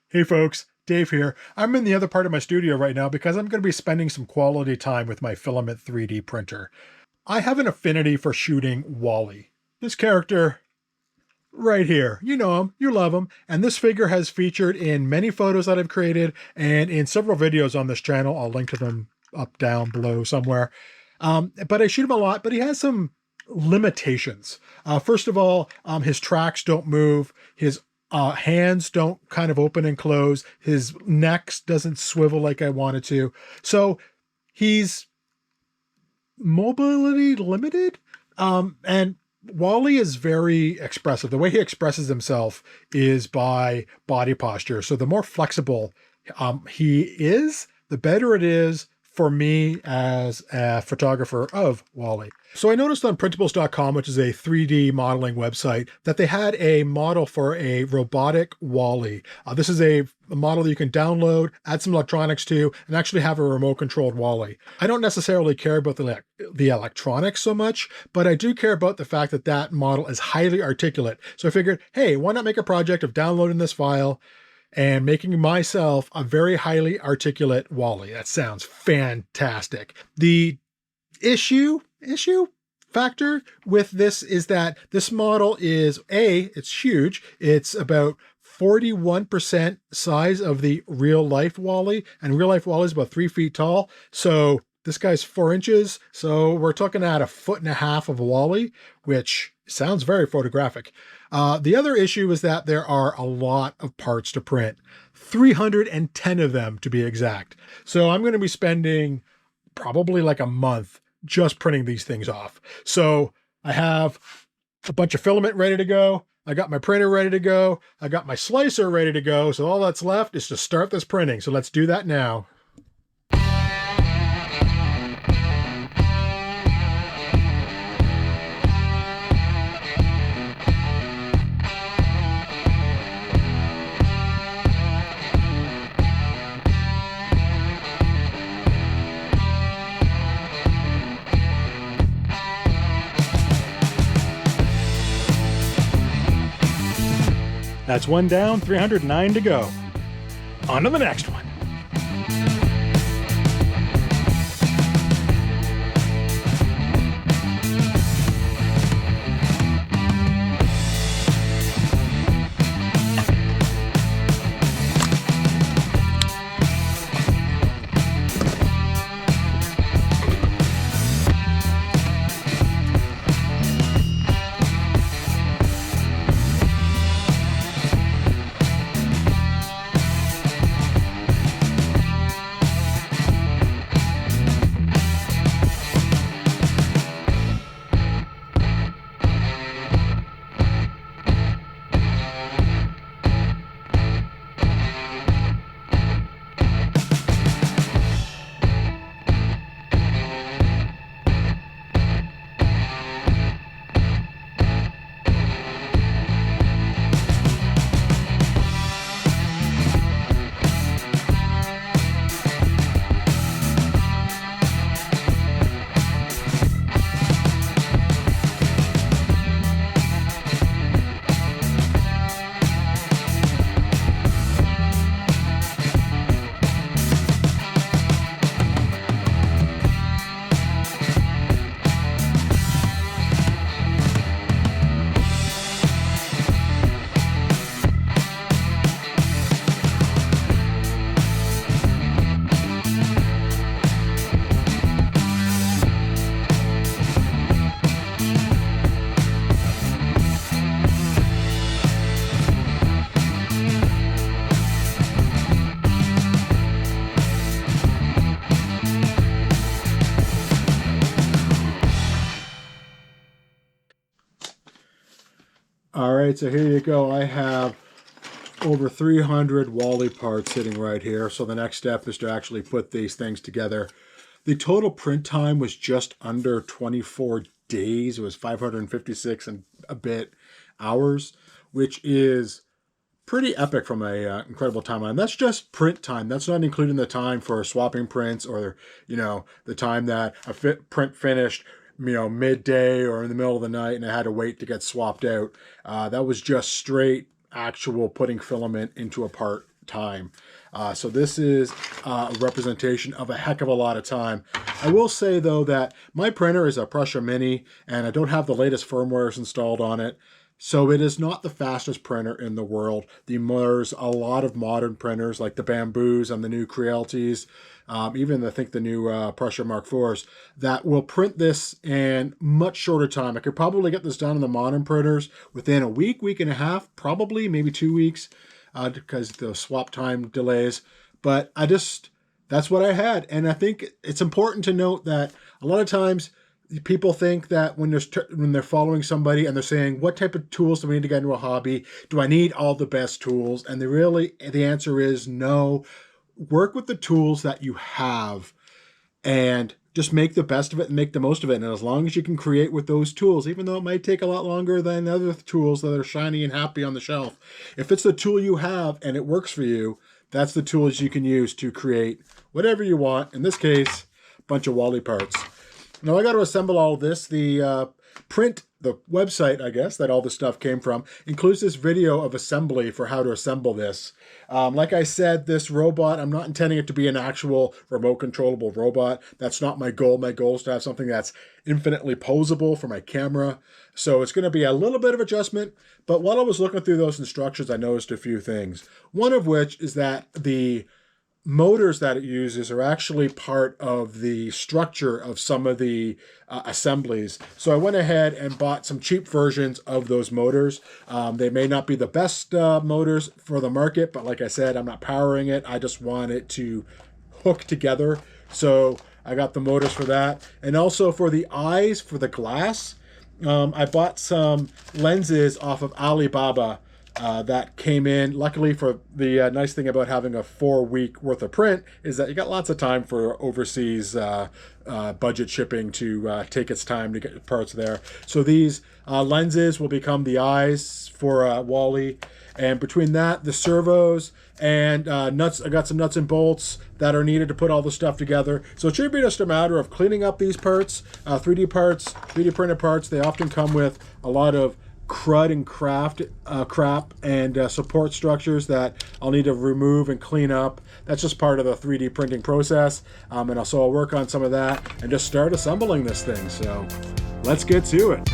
Hey folks, Dave here. I'm in the other part of my studio right now because I'm going to be spending some quality time with my filament 3D printer. I have an affinity for shooting Wally. This character right here, you know him, you love him, and this figure has featured in many photos that I've created and in several videos on this channel. I'll link to them up, down, below somewhere. But I shoot him a lot, but he has some limitations. First of all, his tracks don't move. His hands don't kind of open and close. His neck doesn't swivel like I want it to. So he's mobility limited. And Wally is very expressive. The way he expresses himself is by body posture. So the more flexible he is, the better it is for me as a photographer of Wally. So I noticed on printables.com, which is a 3D modeling website, that they had a model for a robotic Wally. This is a model that you can download, add some electronics to, and actually have a remote controlled Wally. I don't necessarily care about the electronics so much, but I do care about the fact that that model is highly articulate. So I figured, hey, why not make a project of downloading this file and making myself a very highly articulate Wally. That sounds fantastic. The issue factor with this is that this model is it's huge. It's about 41% size of the real life Wally, and real life Wally is about 3 feet tall. So this guy's 4 inches. So we're talking at 1.5 feet of a Wally, which sounds very photographic. The other issue is that there are a lot of parts to print, 310 of them to be exact. So I'm going to be spending probably like a month just printing these things off. So I have a bunch of filament ready to go. I got my printer ready to go. I got my slicer ready to go. So all that's left is to start this printing. So let's do that now. That's one down, 309 to go. On to the next one. All right, so here you go. I have over 300 Wally parts sitting right here. So the next step is to actually put these things together. The total print time was just under 24 days. It was 556 and a bit hours, which is pretty epic from a incredible timeline. That's just print time. That's not including the time for swapping prints or, the time that a print finished, midday or in the middle of the night and I had to wait to get swapped out. That was just straight actual putting filament into a part time. So this is a representation of a heck of a lot of time. I will say, though, that my printer is a Prusa Mini, and I don't have the latest firmwares installed on it. So it is not the fastest printer in the world. There's a lot of modern printers like the Bamboos and the new Crealties, even I think the new Prusa Mark IVs, that will print this in much shorter time. I could probably get this done in the modern printers within a week, week and a half, probably maybe 2 weeks, because the swap time delays. But that's what I had. And I think it's important to note that a lot of times people think that when they're following somebody and they're saying, what type of tools do we need to get into a hobby? Do I need all the best tools? And the answer is no. Work with the tools that you have and just make the best of it and make the most of it. And as long as you can create with those tools, even though it might take a lot longer than other tools that are shiny and happy on the shelf, if it's the tool you have and it works for you, that's the tools you can use to create whatever you want. In this case, a bunch of Wally parts. Now I got to assemble all this. The website, I guess, that all this stuff came from, includes this video of assembly for how to assemble this. Like I said, this robot, I'm not intending it to be an actual remote controllable robot. That's not my goal. My goal is to have something that's infinitely posable for my camera. So it's going to be a little bit of adjustment. But while I was looking through those instructions, I noticed a few things. One of which is that the motors that it uses are actually part of the structure of some of the assemblies. So I went ahead and bought some cheap versions of those motors. They may not be the best motors for the market, but like I said, I'm not powering it. I just want it to hook together. So I got the motors for that. And also for the eyes, for the glass, I bought some lenses off of Alibaba that came in. Luckily, for the nice thing about having a 4-week worth of print is that you got lots of time for overseas budget shipping to take its time to get parts there. So these lenses will become the eyes for Wally. And between that, the servos and nuts, I got some nuts and bolts that are needed to put all the stuff together. So it should be just a matter of cleaning up these parts, 3D parts, 3D printed parts. They often come with a lot of crud and crap and support structures that I'll need to remove and clean up. That's just part of the 3D printing process. And so I'll work on some of that and just start assembling this thing. So let's get to it.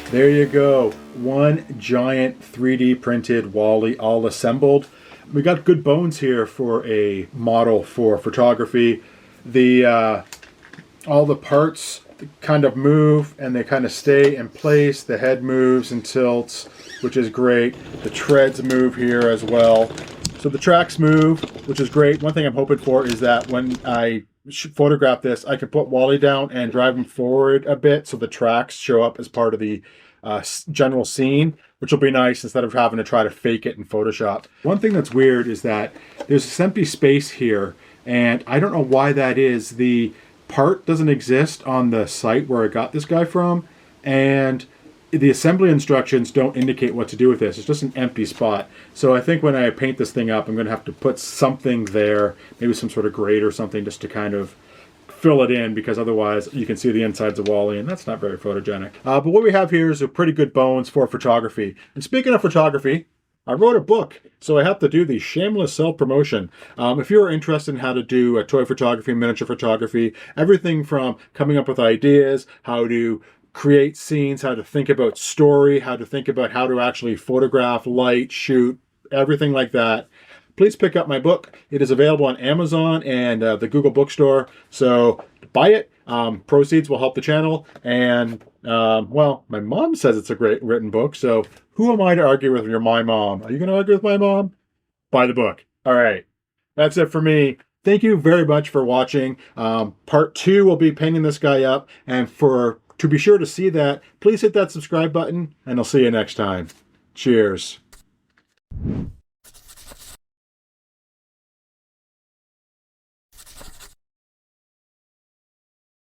There you go. One giant 3D printed Wall-E all assembled. We got good bones here for a model for photography. The all the parts kind of move and they kind of stay in place. The head moves and tilts, which is great. The treads move here as well. So the tracks move, which is great. One thing I'm hoping for is that when I photograph this, I can put Wall-E down and drive him forward a bit so the tracks show up as part of the general scene, which will be nice instead of having to try to fake it in Photoshop. One thing that's weird is that there's this empty space here, and I don't know why that is. The part doesn't exist on the site where I got this guy from, and the assembly instructions don't indicate what to do with this. It's just an empty spot. So I think when I paint this thing up, I'm going to have to put something there, maybe some sort of grate or something, just to kind of fill it in, because otherwise you can see the insides of Wall-E, and that's not very photogenic. But what we have here is a pretty good bones for photography. And speaking of photography, I wrote a book, so I have to do the shameless self-promotion. If you're interested in how to do toy photography, miniature photography, everything from coming up with ideas, how to create scenes, how to think about story, how to think about how to actually photograph, light, shoot, everything like that, please pick up my book. It is available on Amazon and the Google Bookstore, so buy it. Proceeds will help the channel, and well, my mom says it's a great written book, so who am I to argue with? You're my mom. Are you going to argue with my mom? Buy the book. All right, that's it for me. Thank you very much for watching. Part 2 will be painting this guy up, and to be sure to see that, please hit that subscribe button, and I'll see you next time. Cheers.